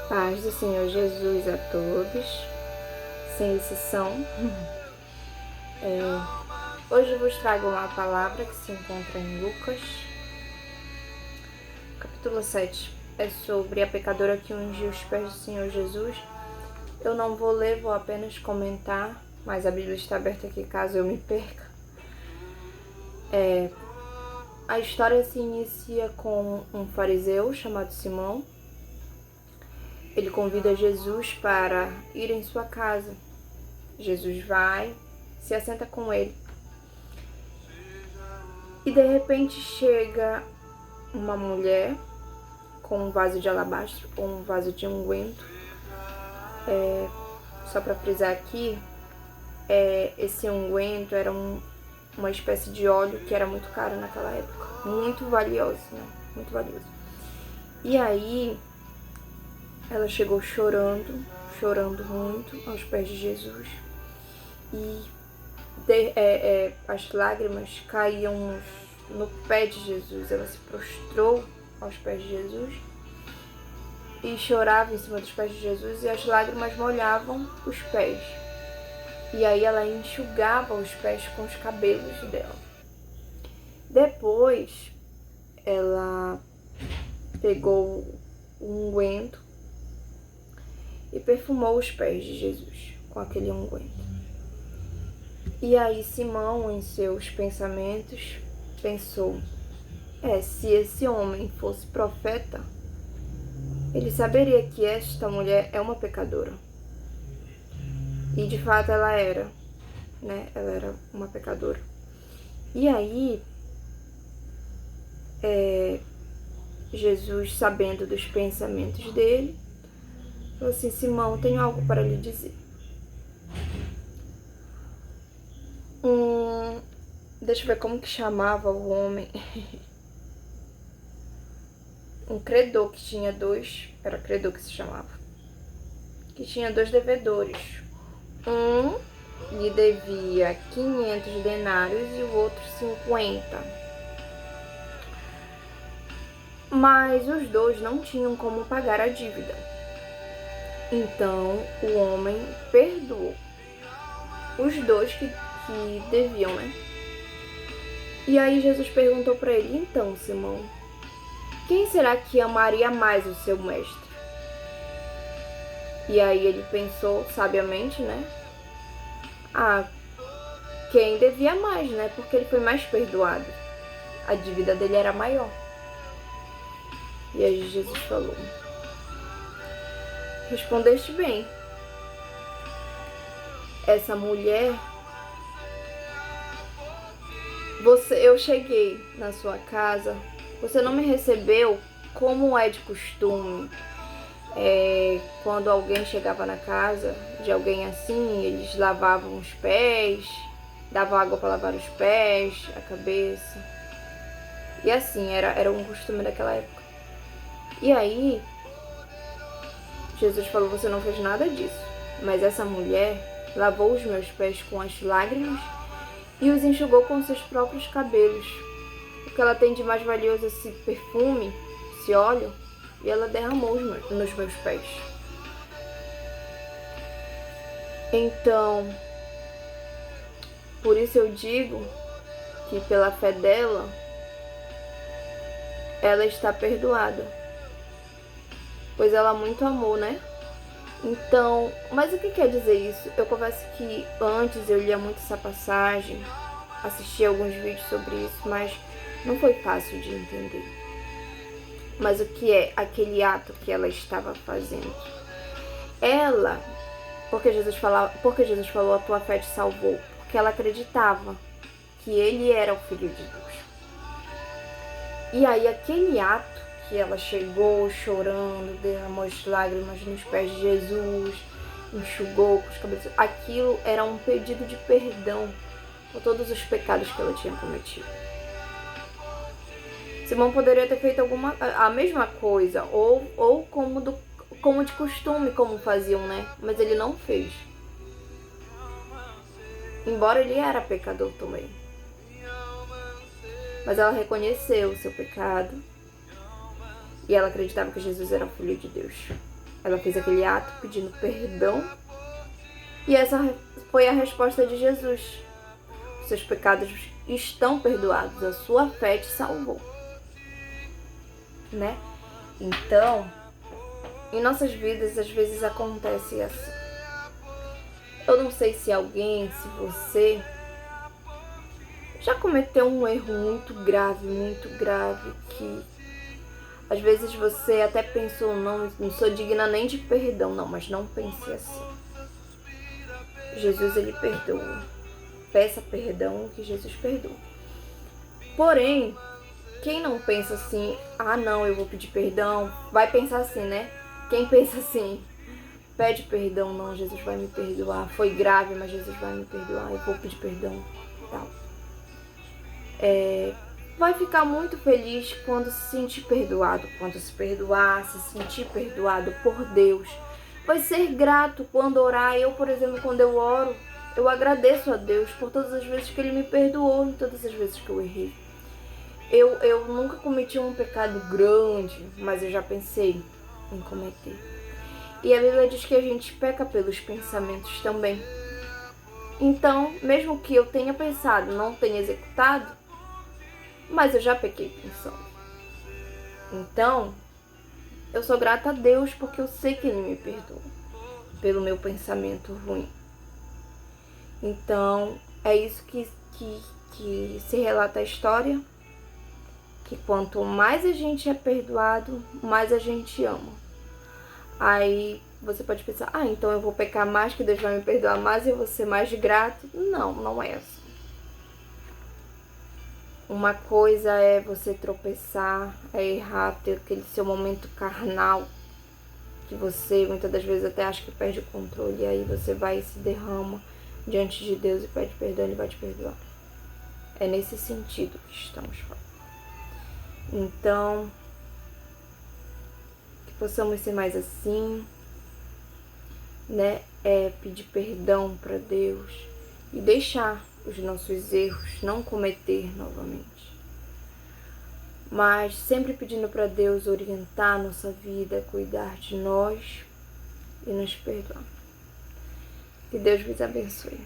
Paz do Senhor Jesus a todos, sem exceção. Hoje eu vos trago uma palavra que se encontra em Lucas, capítulo 7. É sobre a pecadora que ungiu os pés do Senhor Jesus. Eu não vou ler, vou apenas comentar, mas a Bíblia está aberta aqui caso eu me perca. A história se inicia com um fariseu chamado Simão. Ele convida Jesus para ir em sua casa. Jesus vai, se assenta com ele. E de repente chega uma mulher com um vaso de alabastro ou um vaso de unguento. Só para frisar aqui, esse unguento era uma espécie de óleo que era muito caro naquela época. Muito valioso, né? Muito valioso. E aí, ela chegou chorando muito aos pés de Jesus. E as lágrimas caíam no pé de Jesus. Ela se prostrou aos pés de Jesus e chorava em cima dos pés de Jesus, e as lágrimas molhavam os pés. E aí ela enxugava os pés com os cabelos dela. Depois, ela pegou o unguento e perfumou os pés de Jesus com aquele unguento. E aí Simão, em seus pensamentos, pensou: se esse homem fosse profeta, ele saberia que esta mulher é uma pecadora. E de fato ela era, né? Ela era uma pecadora. E aí, Jesus, sabendo dos pensamentos dele, falou assim: Simão, tenho algo para lhe dizer. Deixa eu ver como que chamava o homem. Um credor que tinha dois, era credor que se chamava, que tinha dois devedores. Um lhe devia 500 denários e o outro 50. Mas os dois não tinham como pagar a dívida. Então o homem perdoou os dois que deviam, né? E aí Jesus perguntou para ele: então, Simão, quem será que amaria mais o seu mestre? E aí ele pensou sabiamente, né? Quem devia mais, né? Porque ele foi mais perdoado. A dívida dele era maior. E aí Jesus falou: respondeste bem. Essa mulher, eu cheguei na sua casa, você não me recebeu como é de costume. Quando alguém chegava na casa de alguém assim, eles lavavam os pés, davam água para lavar os pés, a cabeça. E assim, era um costume daquela época. E aí, Jesus falou: você não fez nada disso, mas essa mulher lavou os meus pés com as lágrimas e os enxugou com seus próprios cabelos. O que ela tem de mais valioso esse perfume, esse óleo, e ela derramou nos meus pés. Então, por isso eu digo que pela fé dela, ela está perdoada, pois ela muito amou, né? Então, mas o que quer dizer isso? Eu confesso que antes eu lia muito essa passagem, assisti alguns vídeos sobre isso, mas não foi fácil de entender. Mas o que é aquele ato que ela estava fazendo? Porque Jesus falou: a tua fé te salvou, porque ela acreditava que ele era o Filho de Deus. E aí aquele ato que ela chegou chorando, derramou as lágrimas nos pés de Jesus, enxugou com os cabelos, aquilo era um pedido de perdão por todos os pecados que ela tinha cometido. Simão poderia ter feito a mesma coisa, ou como de costume, como faziam, né? Mas ele não fez. Embora ele era pecador também. Mas ela reconheceu o seu pecado e ela acreditava que Jesus era o Filho de Deus. Ela fez aquele ato pedindo perdão e essa foi a resposta de Jesus. Os seus pecados estão perdoados, a sua fé te salvou, né? Então, em nossas vidas às vezes acontece assim. Eu não sei se alguém, se você já cometeu um erro muito grave, que às vezes você até pensou, não sou digna nem de perdão, não, mas não pense assim. Jesus, ele perdoa. Peça perdão que Jesus perdoa. Porém, quem não pensa assim, ah não, eu vou pedir perdão, vai pensar assim, né? Quem pensa assim, pede perdão, não, Jesus vai me perdoar, foi grave, mas Jesus vai me perdoar, eu vou pedir perdão e tal. Vai ficar muito feliz quando se sentir perdoado, quando se perdoar, se sentir perdoado por Deus. Vai ser grato quando orar. Eu, por exemplo, quando eu oro, eu agradeço a Deus por todas as vezes que Ele me perdoou e todas as vezes que eu errei. Eu nunca cometi um pecado grande, mas eu já pensei em cometer. E a Bíblia diz que a gente peca pelos pensamentos também. Então, mesmo que eu tenha pensado, não tenha executado, mas eu já pequei pensando. Então, eu sou grata a Deus porque eu sei que Ele me perdoa pelo meu pensamento ruim. Então, é isso que se relata a história, que quanto mais a gente é perdoado, mais a gente ama. Aí você pode pensar, então eu vou pecar mais, que Deus vai me perdoar mais e eu vou ser mais grato. Não, não é assim. Uma coisa é você tropeçar, é errar, ter aquele seu momento carnal, que você muitas das vezes até acha que perde o controle, e aí você vai e se derrama diante de Deus e pede perdão, Ele vai te perdoar. É nesse sentido que estamos falando. Então, que possamos ser mais assim, né? Pedir perdão para Deus e deixar os nossos erros, não cometer novamente. Mas sempre pedindo para Deus orientar a nossa vida, cuidar de nós e nos perdoar. Que Deus vos abençoe.